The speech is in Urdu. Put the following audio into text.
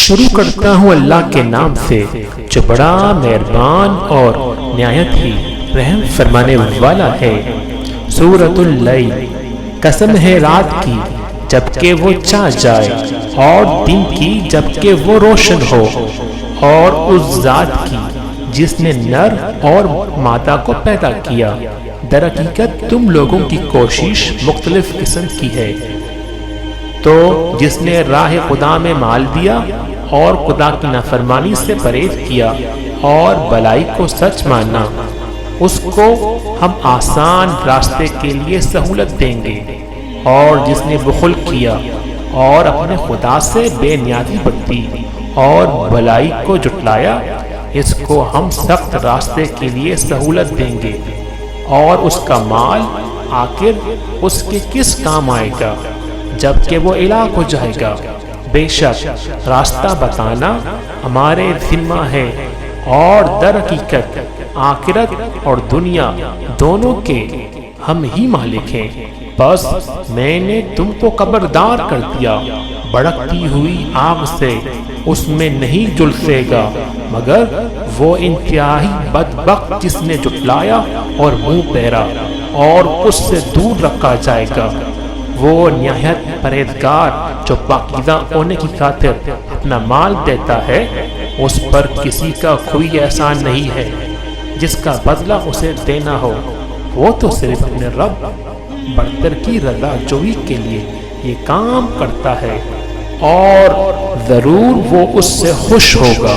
شروع کرتا ہوں اللہ کے نام سے جو بڑا مہربان اور نہایت ہی رحم فرمانے والا ہے۔ سورۃ اللیل، قسم ہے رات کی جبکہ وہ چھا جائے اور دن کی جبکہ وہ روشن ہو، اور اس ذات کی جس نے نر اور مادہ کو پیدا کیا۔ در حقیقت تم لوگوں کی کوشش مختلف قسم کی ہے، تو جس نے راہ خدا میں مال دیا اور خدا کی نافرمانی سے پرہیز کیا اور بلائی کو سچ مانا، اس کو ہم آسان راستے کے لیے سہولت دیں گے، اور جس نے بخل کیا اور اپنے خدا سے بے نیازی برتی اور بلائی کو جھٹلایا، اس کو ہم سخت راستے کے لیے سہولت دیں گے، اور اس کا مال آخر اس کے کس کام آئے گا جبکہ وہ ہلاک ہو جائے گا۔ بے شک راستہ بتانا ہمارے ذمہ ہے، اور در حقیقت آخرت اور دنیا دونوں کے ہم ہی مالک ہیں۔ بس میں نے تم کو خبردار کر دیا، بھڑکتی ہوئی آگ سے اس میں نہیں جھلسے گا مگر وہ انتہائی بدبخت جس نے جھٹلایا اور منہ پھیرا، اور اس سے دور رکھا جائے گا۔ وہ نہایت پرہیزگار جو پاکیزہ ہونے کی خاطر اپنا مال دیتا ہے، اس پر کسی کا کوئی احسان نہیں ہے جس کا بدلہ اسے دینا ہو، وہ تو صرف اپنے رب برتر کی رضا جوئی کے لیے یہ کام کرتا ہے، اور ضرور وہ اس سے خوش ہوگا۔